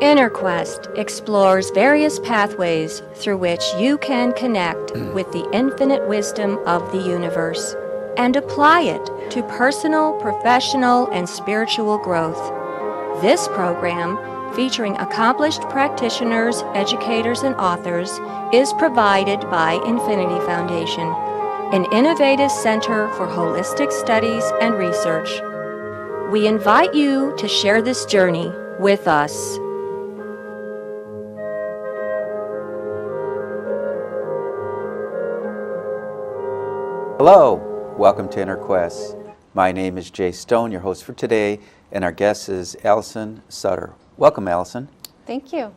InnerQuest explores various pathways through which you can connect with the infinite wisdom of the universe and apply it to personal, professional, and spiritual growth. This program, featuring accomplished practitioners, educators, and authors, is provided by Infinity Foundation, an innovative center for holistic studies and research. We invite you to share this journey with us. Hello, welcome to InnerQuest. My name is Jay Stone, your host for today, and our guest is Allison Sutter. Welcome, Allison. Thank you.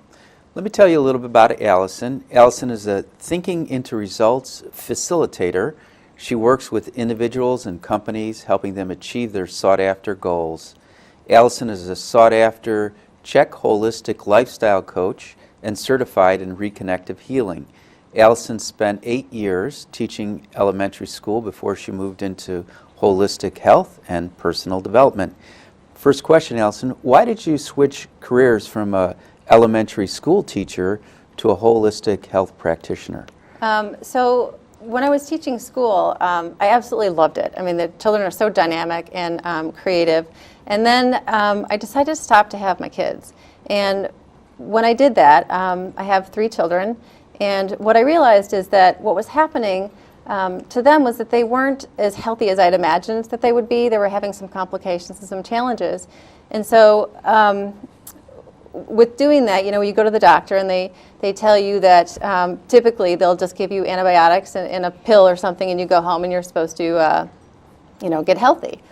Let me tell you a little bit about Allison. Allison is a Thinking into Results facilitator. She works with individuals and companies, helping them achieve their sought-after goals. Allison is a sought-after Czech holistic lifestyle coach and certified in reconnective healing. Allison spent 8 years teaching elementary school before she moved into holistic health and personal development. First question, Allison, why did you switch careers from a elementary school teacher to a holistic health practitioner? So when I was teaching school, I absolutely loved it. I mean, the children are so dynamic and creative. And then I decided to stop to have my kids. And when I did that, I have 3 children. And what I realized is that what was happening to them was that they weren't as healthy as I'd imagined that they would be. They were having some complications and some challenges. And so with doing that, you know, you go to the doctor and they tell you that typically they'll just give you antibiotics and a pill or something, and you go home and you're supposed to, get healthy.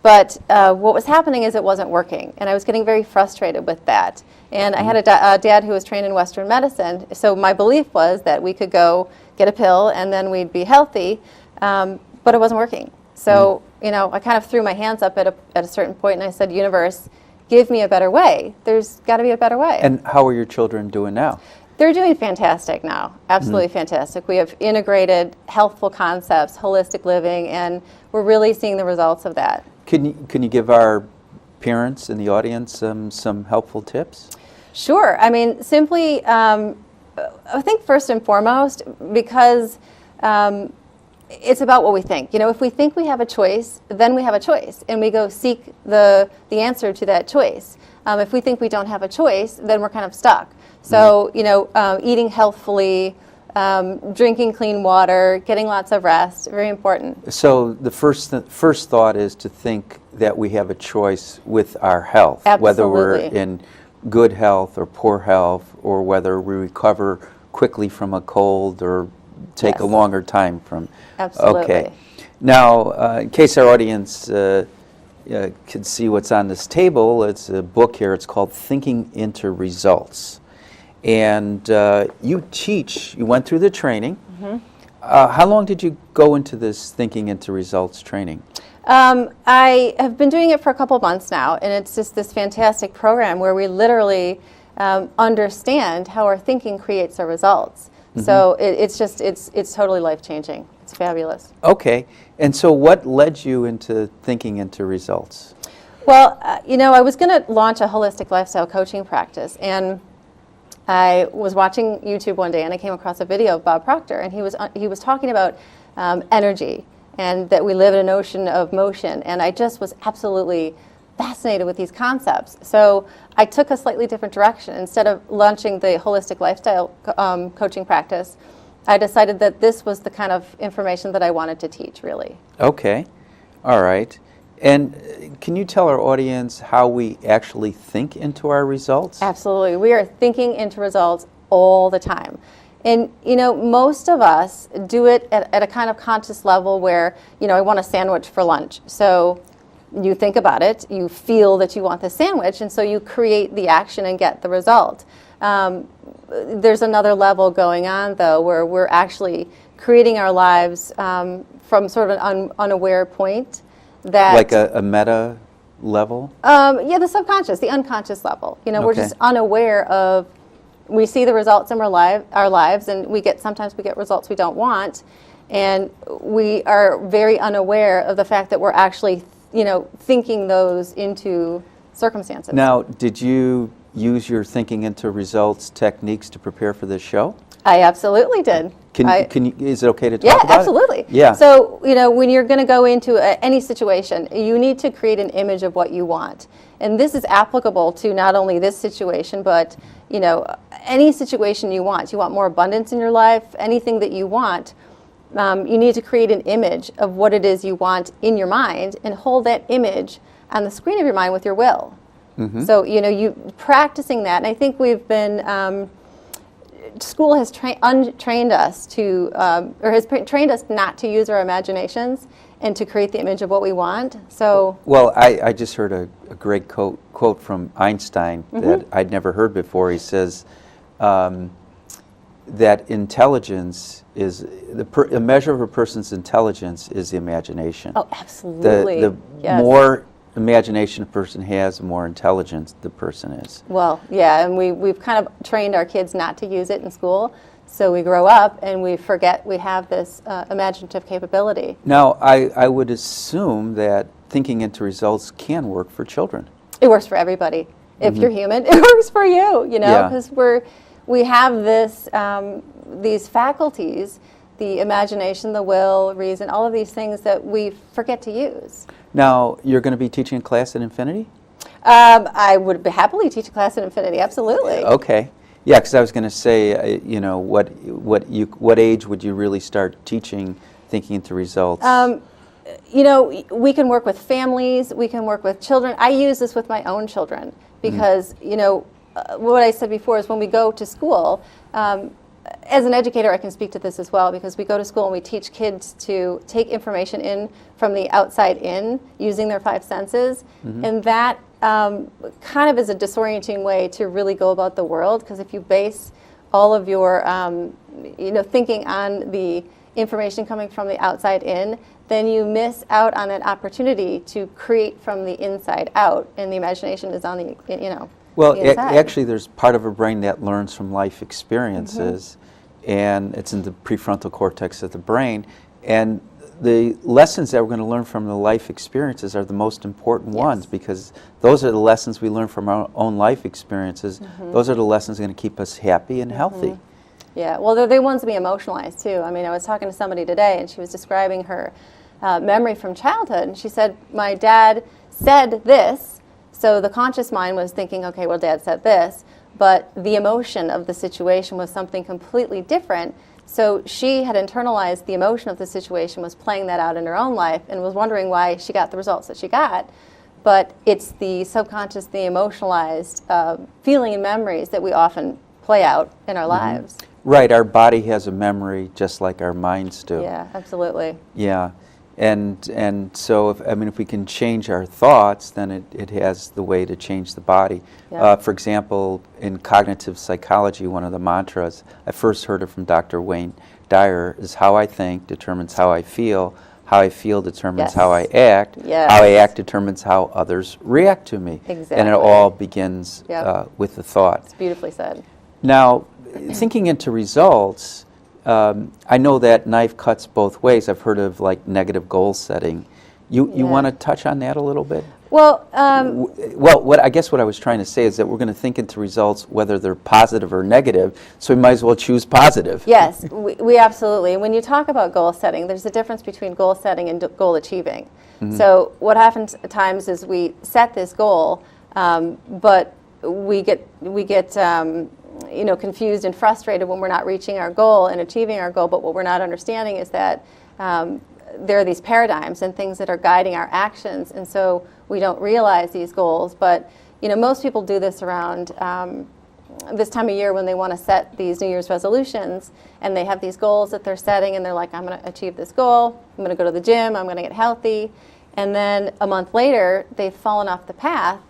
But what was happening is it wasn't working, and I was getting very frustrated with that. And I had a dad who was trained in Western medicine, so my belief was that we could go get a pill and then we'd be healthy, but it wasn't working. So, I kind of threw my hands up at a certain point, and I said, universe, give me a better way. There's got to be a better way. And how are your children doing now? They're doing fantastic now, absolutely fantastic. We have integrated healthful concepts, holistic living, and we're really seeing the results of that. Can you give our parents in the audience some helpful tips? Sure. I mean, simply, I think first and foremost, because it's about what we think. You know, if we think we have a choice, then we have a choice, and we go seek the answer to that choice. If we think we don't have a choice, then we're kind of stuck. So, eating healthfully, drinking clean water, getting lots of rest, very important. So the first thought is to think that we have a choice with our health, Absolutely. Whether we're in good health or poor health, or whether we recover quickly from a cold or take a longer time from. Absolutely. Okay. Now, in case our audience can see what's on this table, it's a book here. It's called Thinking into Results. And you went through the training. Mm-hmm. How long did you go into this Thinking into Results training? I have been doing it for a couple months now, and it's just this fantastic program where we literally understand how our thinking creates our results. Mm-hmm. So it's totally life-changing. It's fabulous. Okay. And so what led you into Thinking into Results? Well, I was going to launch a holistic lifestyle coaching practice, and I was watching YouTube one day, and I came across a video of Bob Proctor, and he was talking about energy, and that we live in an ocean of motion, and I just was absolutely fascinated with these concepts. So I took a slightly different direction. Instead of launching the holistic lifestyle coaching practice, I decided that this was the kind of information that I wanted to teach, really. Okay. All right. And can you tell our audience how we actually think into our results? Absolutely. We are thinking into results all the time. And, most of us do it at a kind of conscious level where, I want a sandwich for lunch. So you think about it, you feel that you want the sandwich, and so you create the action and get the result. There's another level going on, though, where we're actually creating our lives from sort of an unaware point. That, like a meta level? The subconscious, the unconscious level. We're just unaware of, we see the results in our lives, and sometimes we get results we don't want, and we are very unaware of the fact that we're actually, thinking those into circumstances. Now, did you use your thinking into results techniques to prepare for this show? I absolutely did. Is it okay to talk about absolutely. it? Yeah. So, when you're going to go into any situation, you need to create an image of what you want. And this is applicable to not only this situation, but, any situation you want. You want more abundance in your life, anything that you want, you need to create an image of what it is you want in your mind and hold that image on the screen of your mind with your will. Mm-hmm. So, you practicing that. And I think we've been... school has untrained us to, or has trained us not to use our imaginations and to create the image of what we want. So, well, I just heard a great quote from Einstein that I'd never heard before. He says that intelligence is a measure of a person's intelligence is the imagination. Oh, absolutely. Yes. More imagination a person has, the more intelligent the person is. Well, yeah, and we've kind of trained our kids not to use it in school, so we grow up and we forget we have this imaginative capability. Now, I would assume that thinking into results can work for children. It works for everybody. If you're human, it works for you, because we have this these faculties, the imagination, the will, reason, all of these things that we forget to use. Now, you're going to be teaching a class at Infinity? I would happily teach a class at Infinity, absolutely. Okay. Yeah, because I was going to say, what age would you really start teaching thinking into results? We can work with families, we can work with children. I use this with my own children because, what I said before is when we go to school, as an educator, I can speak to this as well because we go to school and we teach kids to take information in from the outside in using their five senses. And that kind of is a disorienting way to really go about the world because if you base all of your thinking on the information coming from the outside in, then you miss out on an opportunity to create from the inside out, and the imagination is on the, Well, the actually, there's part of our brain that learns from life experiences, and it's in the prefrontal cortex of the brain. And the lessons that we're going to learn from the life experiences are the most important ones because those are the lessons we learn from our own life experiences. Those are the lessons that are going to keep us happy and healthy. Yeah, well, they're the ones to be emotionalized, too. I mean, I was talking to somebody today, and she was describing her memory from childhood, and she said, my dad said this, so the conscious mind was thinking, okay, well, Dad said this, but the emotion of the situation was something completely different, so she had internalized the emotion of the situation, was playing that out in her own life, and was wondering why she got the results that she got. But it's the subconscious, the emotionalized feeling and memories that we often play out in our lives. Right, our body has a memory just like our minds do. Yeah, absolutely. Yeah, and so if we can change our thoughts, then it has the way to change the body. Yeah. For example, in cognitive psychology, one of the mantras, I first heard it from Dr. Wayne Dyer, is how I think determines how I feel determines how I act, how I act determines how others react to me. Exactly. And it all begins with the thought. It's beautifully said. Now, thinking into results, I know that knife cuts both ways. I've heard of like negative goal setting. You want to touch on that a little bit? Well, what I was trying to say is that we're going to think into results whether they're positive or negative, so we might as well choose positive. Yes, we absolutely. When you talk about goal setting, there's a difference between goal setting and goal achieving. So what happens at times is we set this goal, but we get confused and frustrated when we're not reaching our goal and achieving our goal. But what we're not understanding is that there are these paradigms and things that are guiding our actions, and so we don't realize these goals. But most people do this around this time of year when they want to set these New Year's resolutions, and they have these goals that they're setting, and they're like, I'm going to achieve this goal, I'm going to go to the gym, I'm going to get healthy, and then a month later they've fallen off the path,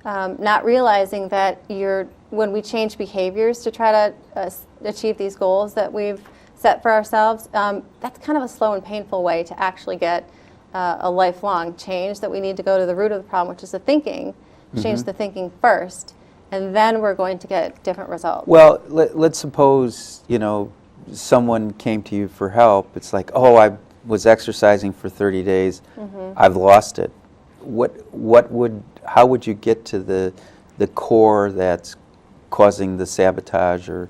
not realizing that when we change behaviors to try to achieve these goals that we've set for ourselves, that's kind of a slow and painful way to actually get a lifelong change, that we need to go to the root of the problem, which is the thinking, change the thinking first, and then we're going to get different results. Well, let's suppose, someone came to you for help. It's like, oh, I was exercising for 30 days. I've lost it. How would you get to the core that's causing the sabotage or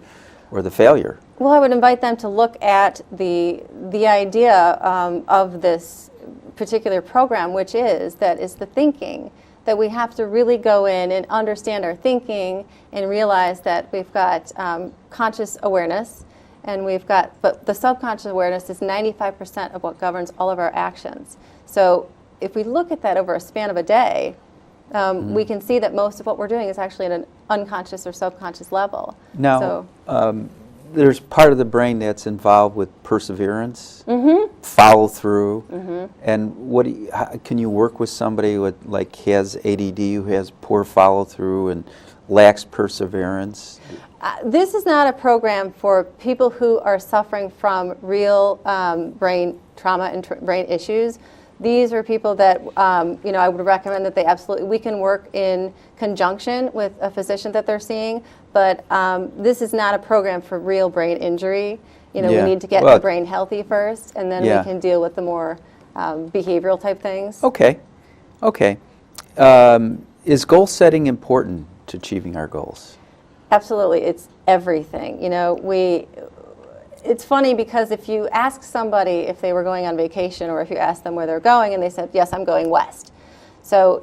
the failure? Well, I would invite them to look at the idea of this particular program, which is the thinking, that we have to really go in and understand our thinking and realize that we've got conscious awareness, and but the subconscious awareness is 95% of what governs all of our actions. So if we look at that over a span of a day, we can see that most of what we're doing is actually at an unconscious or subconscious level. Now, there's part of the brain that's involved with perseverance, follow through, and can you work with somebody who has ADD, who has poor follow through and lacks perseverance? This is not a program for people who are suffering from real brain trauma and brain issues. These are people that, I would recommend that we can work in conjunction with a physician that they're seeing, but this is not a program for real brain injury. We need to get the brain healthy first, and then we can deal with the more behavioral type things. Okay. Is goal setting important to achieving our goals? Absolutely. It's everything. It's funny because if you ask somebody if they were going on vacation, or if you ask them where they're going and they said, yes, I'm going west. So,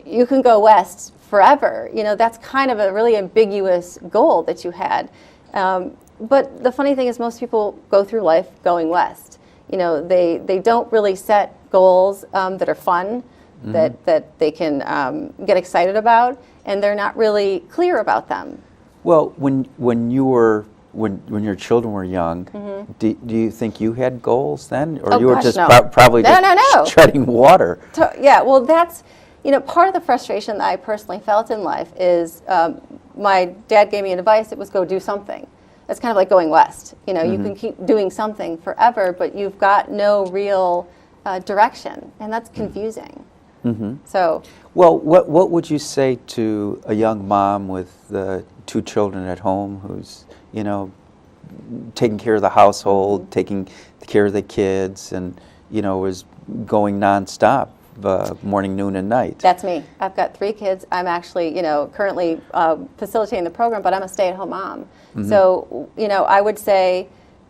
you can go west forever. That's kind of a really ambiguous goal that you had. But the funny thing is most people go through life going west. They don't really set goals that are fun, that they can get excited about, and they're not really clear about them. Well, when your children were young, do you think you had goals then, or you were just probably treading water? Well, that's part of the frustration that I personally felt in life is my dad gave me advice. It was go do something. That's kind of like going west. You can keep doing something forever, but you've got no real direction, and that's confusing. So, well, what would you say to a young mom with 2 children at home who's taking care of the household, taking care of the kids, and is going nonstop, morning, noon, and night? That's me. I've got 3 kids. I'm actually currently facilitating the program, but I'm a stay-at-home mom. So I would say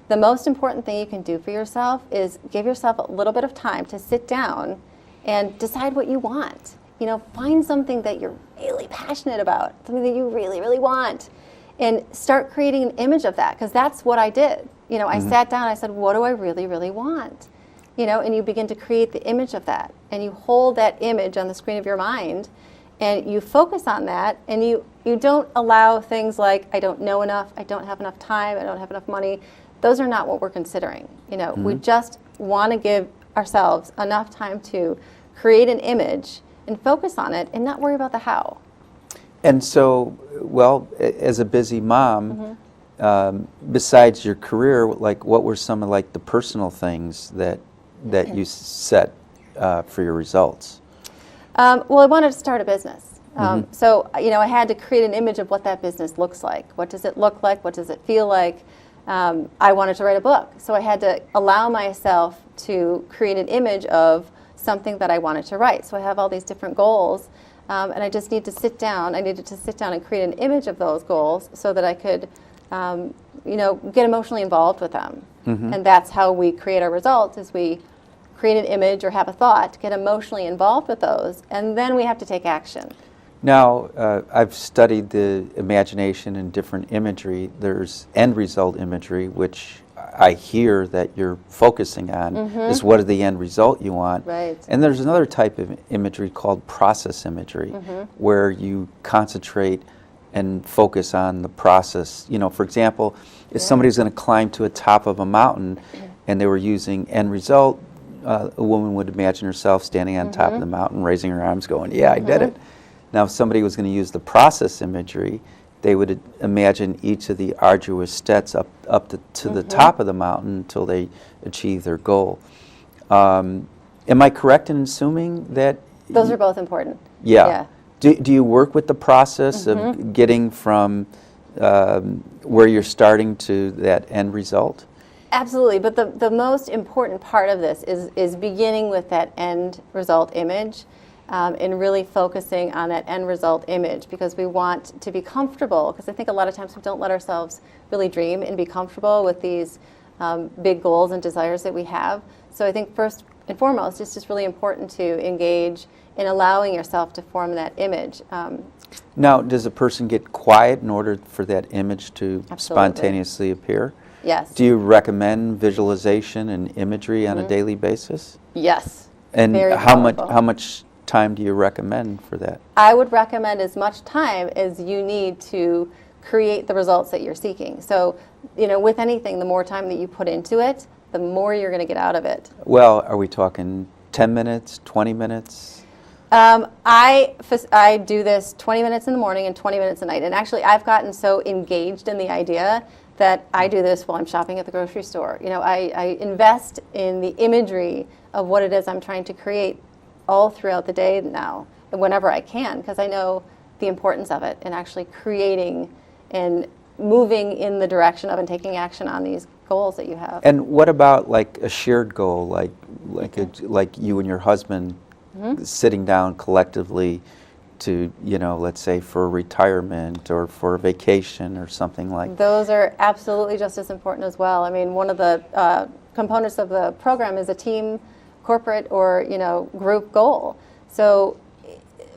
the most important thing you can do for yourself is give yourself a little bit of time to sit down and decide what you want. Find something that you're really passionate about, something that you really, really want, and start creating an image of that, because that's what I did. I sat down, I said, what do I really, really want? And you begin to create the image of that, and you hold that image on the screen of your mind, and you focus on that, and you don't allow things like, I don't know enough, I don't have enough time, I don't have enough money. Those are not what we're considering. We just want to give ourselves enough time to create an image and focus on it and not worry about the how. And so, as a busy mom, besides your career, what were some of the personal things that you set for your results? Well, I wanted to start a business. So, I had to create an image of what that business looks like. What does it look like? What does it feel like? I wanted to write a book. So I had to allow myself to create an image of something that I wanted to write. So I have all these different goals, and I just need to sit down. I needed to sit down and create an image of those goals so that I could, get emotionally involved with them. And that's how we create our results, is we create an image or have a thought, get emotionally involved with those, and then we have to take action. Now, I've studied the imagination and different imagery. There's end result imagery, which I hear that you're focusing on, is what is the end result you want. Right. And there's another type of imagery called process imagery, where you concentrate and focus on the process. For example, if somebody's going to climb to the top of a mountain and they were using end result, a woman would imagine herself standing on top of the mountain, raising her arms, going, yeah, I did it. Now, if somebody was going to use the process imagery, they would imagine each of the arduous steps up to the top of the mountain until they achieve their goal. Am I correct in assuming that? Those are both important. Yeah. Do you work with the process of getting from where you're starting to that end result? Absolutely, but the most important part of this is beginning with that end result image. and really focusing on that end result image, because we want to be comfortable, because I think a lot of times we don't let ourselves really dream and be comfortable with these big goals and desires that we have. So I think first and foremost, it's just really important to engage in allowing yourself to form that image. Now, does a person get quiet in order for that image to Absolutely. spontaneously appear? Yes. Do you recommend visualization and imagery on a daily basis? Yes. And Very how powerful. much time do you recommend for that? I would recommend as much time as you need to create the results that you're seeking. So, with anything, the more time that you put into it, the more you're going to get out of it. Well, are we talking 10 minutes, 20 minutes? I do this 20 minutes in the morning and 20 minutes at night. And actually, I've gotten so engaged in the idea that I do this while I'm shopping at the grocery store. I invest in the imagery of what it is I'm trying to create all throughout the day now, and whenever I can, because I know the importance of it and actually creating and moving in the direction of and taking action on these goals that you have. And what about like a shared goal, like you and your husband sitting down collectively to, let's say for retirement or for a vacation or something like that? Those are absolutely just as important as well. I mean, one of the components of the program is a team, corporate, or group goal. So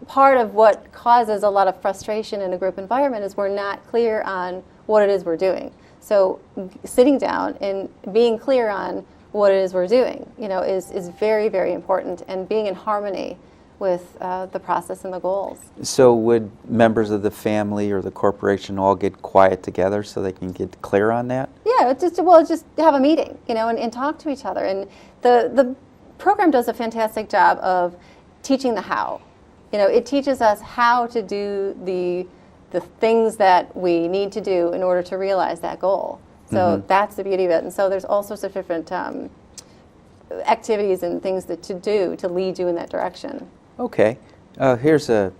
part of what causes a lot of frustration in a group environment is we're not clear on what it is we're doing. So sitting down and being clear on what it is we're doing, is very, very important, and being in harmony with the process and the goals. So would members of the family or the corporation all get quiet together so they can get clear on that? Yeah, just have a meeting, and talk to each other. And the program does a fantastic job of teaching the how. It teaches us how to do the things that we need to do in order to realize that goal. So that's the beauty of it. And so there's all sorts of different activities and things to do to lead you in that direction. Okay. Here's a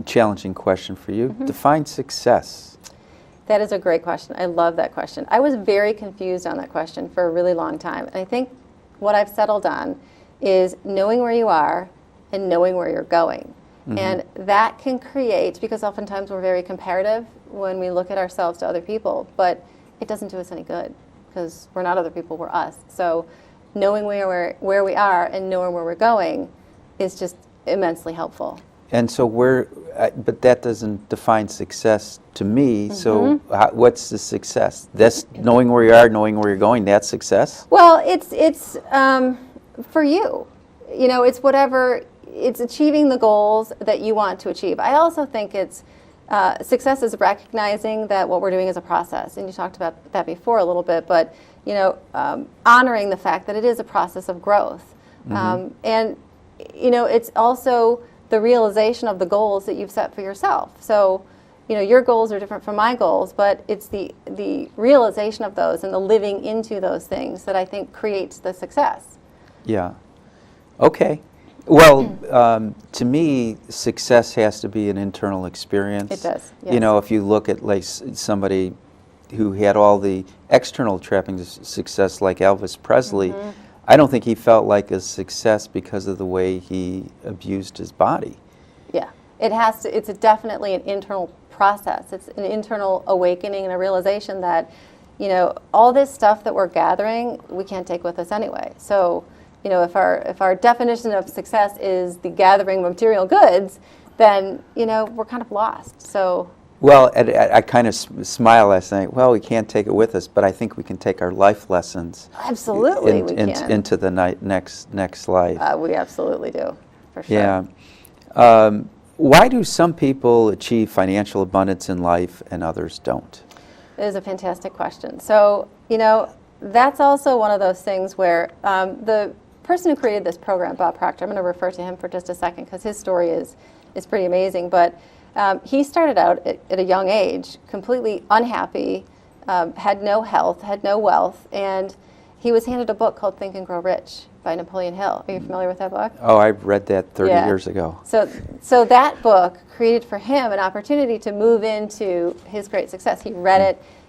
challenging question for you. Define success. That is a great question. I love that question. I was very confused on that question for a really long time. And I think what I've settled on is knowing where you are and knowing where you're going. And that can create, because oftentimes we're very comparative when we look at ourselves to other people, but it doesn't do us any good, because we're not other people, we're us. So knowing where we are and knowing where we're going is just immensely helpful. And so but that doesn't define success to me. So what's the success? That's knowing where you are, knowing where you're going, that's success? Well, it's for you. It's whatever, it's achieving the goals that you want to achieve. I also think it's success is recognizing that what we're doing is a process, and you talked about that before a little bit, but honoring the fact that it is a process of growth. And it's also the realization of the goals that you've set for yourself. So your goals are different from my goals, but it's the realization of those and the living into those things that I think creates the success. Yeah. Okay. Well, to me, success has to be an internal experience. It does, yes. If you look at like somebody who had all the external trappings of success, like Elvis Presley, I don't think he felt like a success because of the way he abused his body. Yeah, it's definitely an internal process. It's an internal awakening and a realization that, all this stuff that we're gathering, we can't take with us anyway. So, if our definition of success is the gathering of material goods, then, we're kind of lost. So. Well, I kind of smile last night. Well, we can't take it with us, but I think we can take our life lessons. Absolutely, we can. Into the next life. We absolutely do, for sure. Yeah. Why do some people achieve financial abundance in life and others don't? It is a fantastic question. So, that's also one of those things where the person who created this program, Bob Proctor, I'm going to refer to him for just a second because his story is pretty amazing. But he started out at a young age, completely unhappy, had no health, had no wealth, and he was handed a book called Think and Grow Rich by Napoleon Hill. Are you familiar with that book? Oh, I read that 30 years ago. So that book created for him an opportunity to move into his great success. He read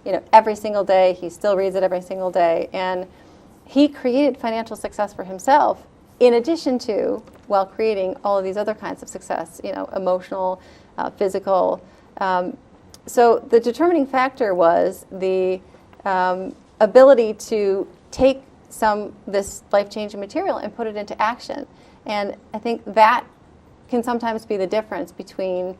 it, every single day. He still reads it every single day, and he created financial success for himself in addition to, while creating all of these other kinds of success, emotional, physical. So the determining factor was the ability to take this life-changing material and put it into action. And I think that can sometimes be the difference between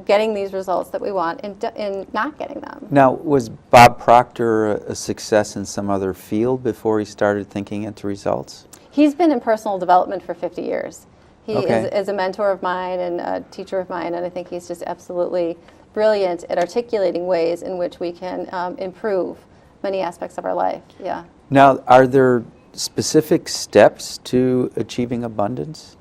getting these results that we want and not getting them. Now, was Bob Proctor a success in some other field before he started thinking into results? He's been in personal development for 50 years. He Okay. is a mentor of mine and a teacher of mine, and I think he's just absolutely brilliant at articulating ways in which we can improve many aspects of our life. Yeah. Now, are there specific steps to achieving abundance?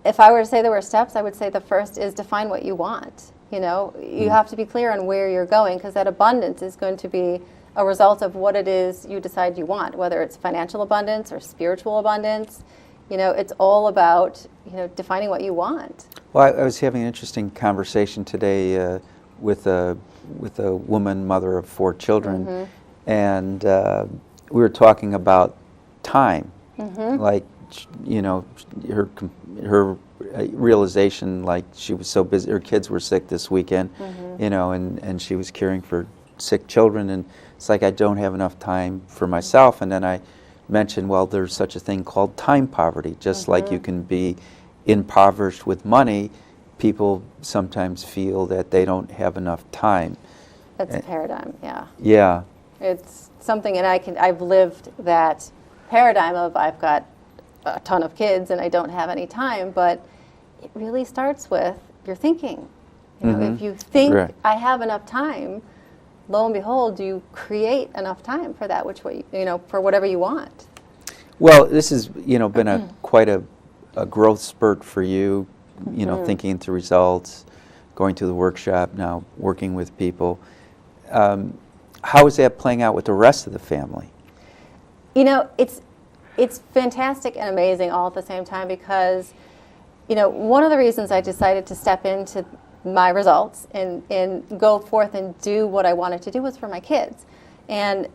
If I were to say there were steps, I would say the first is define what you want. You have to be clear on where you're going, because that abundance is going to be a result of what it is you decide you want, whether it's financial abundance or spiritual abundance. It's all about, defining what you want. Well, I was having an interesting conversation today with a woman, mother of 4 children, and we were talking about time, like her realization, like she was so busy. Her kids were sick this weekend, and she was caring for sick children, and it's like I don't have enough time for myself. And then I mentioned, well, there's such a thing called time poverty. Just like you can be impoverished with money, people sometimes feel that they don't have enough time. That's a paradigm, yeah. Yeah. It's something, and I've lived that paradigm of I've got a ton of kids and I don't have any time, but it really starts with your thinking. If you think Right. I have enough time, lo and behold, you create enough time for that, for whatever you want. Well, this has been quite a growth spurt for you. Thinking into results, going to the workshop, now working with people. How is that playing out with the rest of the family? It's fantastic and amazing all at the same time, because one of the reasons I decided to step into my results and go forth and do what I wanted to do was for my kids. And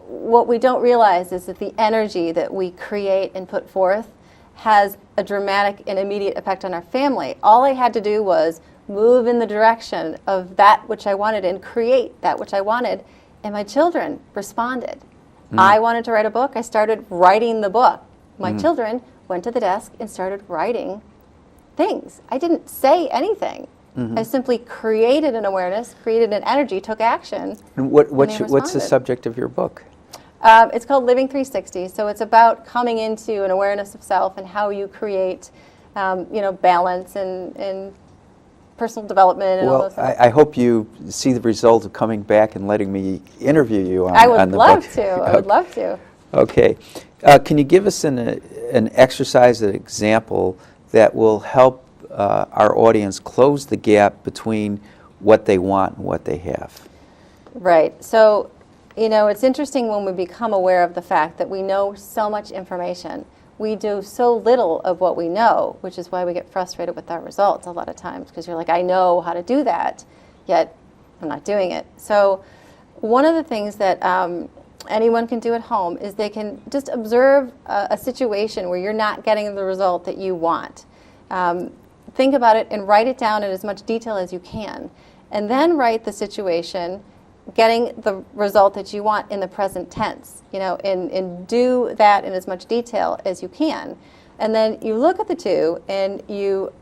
what we don't realize is that the energy that we create and put forth has a dramatic and immediate effect on our family. All I had to do was move in the direction of that which I wanted and create that which I wanted, and my children responded. I wanted to write a book. I started writing the book. My children went to the desk and started writing things. I didn't say anything. I simply created an awareness, created an energy, took action. And they what's the responded. subject of your book? It's called Living 360. So it's about coming into an awareness of self and how you create, balance and personal development and all Well, those things. I hope you see the result of coming back and letting me interview you on, I would on the love book. to. I would love to. Okay. Can you give us an exercise, an example that will help our audience close the gap between what they want and what they have? Right. So, it's interesting when we become aware of the fact that we know so much information. We do so little of what we know, which is why we get frustrated with our results a lot of times, because you're like, I know how to do that, yet I'm not doing it. So one of the things that anyone can do at home is they can just observe a situation where you're not getting the result that you want. Think about it and write it down in as much detail as you can. And then write the situation getting the result that you want in the present tense, and do that in as much detail as you can. And then you look at the two and you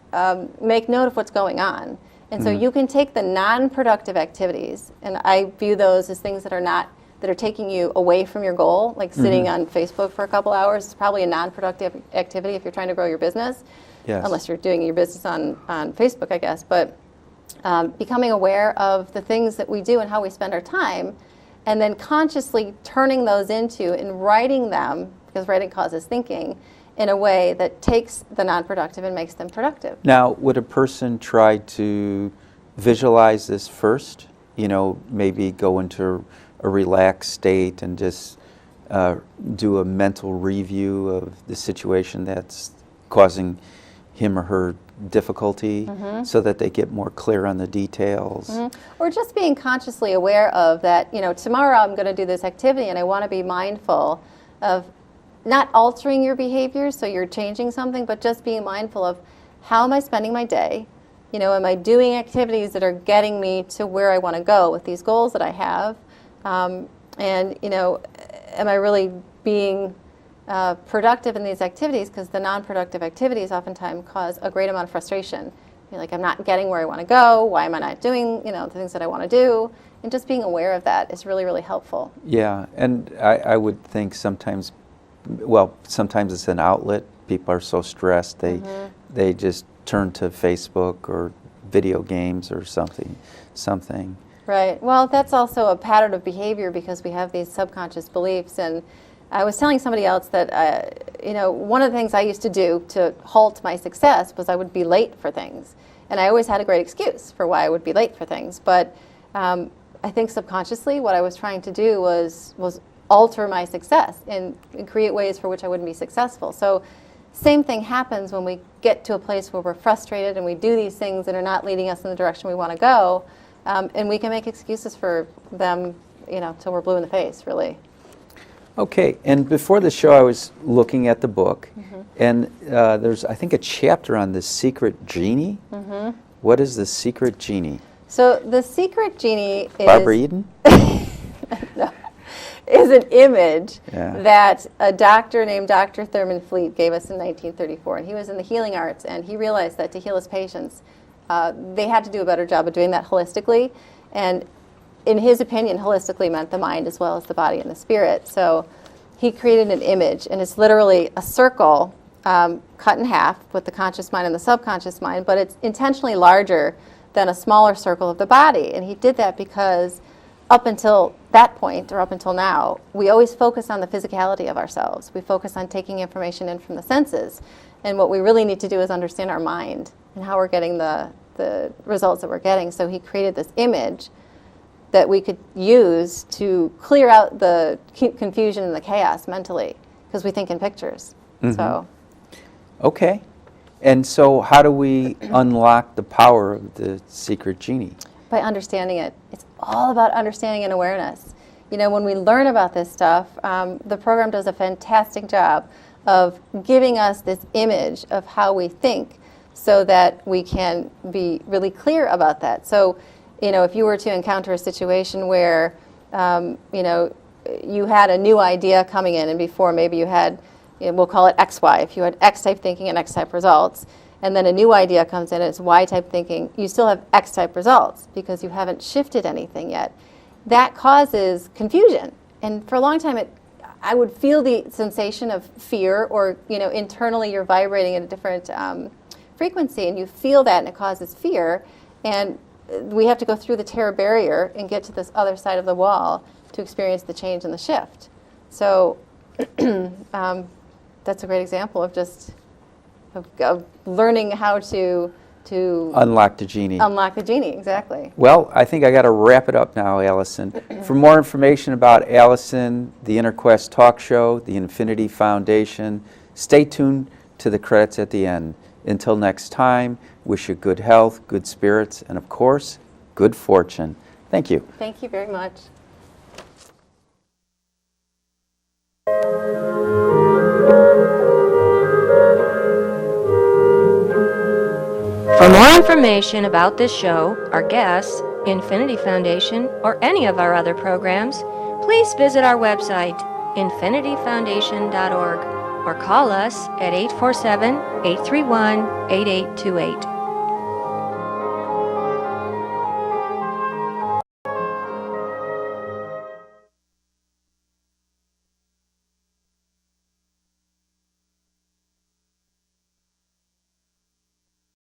make note of what's going on. And so you can take the non-productive activities, and I view those as things that are taking you away from your goal, like sitting on Facebook for a couple hours is probably a non-productive activity if you're trying to grow your business. Yes. Unless you're doing your business on Facebook, I guess. But becoming aware of the things that we do and how we spend our time, and then consciously turning those into and writing them, because writing causes thinking, in a way that takes the non-productive and makes them productive. Now, would a person try to visualize this first? Maybe go into a relaxed state and just do a mental review of the situation that's causing him or her difficulty, so that they get more clear on the details. Or just being consciously aware of that, tomorrow I'm going to do this activity and I want to be mindful of not altering your behavior, so you're changing something, but just being mindful of how am I spending my day? Am I doing activities that are getting me to where I want to go with these goals that I have? And, am I really being productive in these activities? Because the non-productive activities oftentimes cause a great amount of frustration. Like, I'm not getting where I want to go. Why am I not doing, the things that I want to do? And just being aware of that is really, really helpful. Yeah, and I would think sometimes it's an outlet. People are so stressed, they just turn to Facebook or video games or something. Right. Well, that's also a pattern of behavior because we have these subconscious beliefs. And I was telling somebody else that, one of the things I used to do to halt my success was I would be late for things. And I always had a great excuse for why I would be late for things. But I think subconsciously what I was trying to do was alter my success and create ways for which I wouldn't be successful. So same thing happens when we get to a place where we're frustrated and we do these things that are not leading us in the direction we want to go. And we can make excuses for them, till we're blue in the face, really. Okay, and before the show I was looking at the book, and there's, I think, a chapter on the secret genie. What is the secret genie? So the secret genie is... Barbara Eden? No, is an image Yeah. that a doctor named Dr. Thurman Fleet gave us in 1934. And he was in the healing arts, and he realized that to heal his patients, they had to do a better job of doing that holistically. And in his opinion, holistically meant the mind as well as the body and the spirit. So he created an image, and it's literally a circle cut in half with the conscious mind and the subconscious mind, but it's intentionally larger than a smaller circle of the body. And he did that because up until that point, or up until now, we always focus on the physicality of ourselves. We focus on taking information in from the senses. And what we really need to do is understand our mind and how we're getting the results that we're getting. So he created this image that we could use to clear out the confusion and the chaos mentally, because we think in pictures. So, okay. And so how do we unlock the power of the secret genie? by understanding it. It's all about understanding and awareness. You know, when we learn about this stuff, the program does a fantastic job of giving us this image of how we think so that we can be really clear about that. So, you know, if you were to encounter a situation where, you know, you had a new idea coming in, and before maybe you had, you know, we'll call it XY, if you had X-type thinking and X-type results, and then a new idea comes in and it's Y-type thinking, you still have X-type results because you haven't shifted anything yet. That causes confusion. And for a long time, I would feel the sensation of fear, or, you know, internally you're vibrating at a different frequency, and you feel that, and it causes fear. And we have to go through the terror barrier and get to this other side of the wall to experience the change and the shift. So that's a great example of just of learning how to unlock the genie. Unlock the genie, exactly. Well, I think I got to wrap it up now, Allison. For more information about Allison, the Inner Quest Talk Show, the Infinity Foundation, stay tuned to the credits at the end. Until next time, wish you good health, good spirits, and of course, good fortune. Thank you. Thank you very much. For more information about this show, our guests, Infinity Foundation, or any of our other programs, please visit our website, infinityfoundation.org, or call us at 847-831-8828.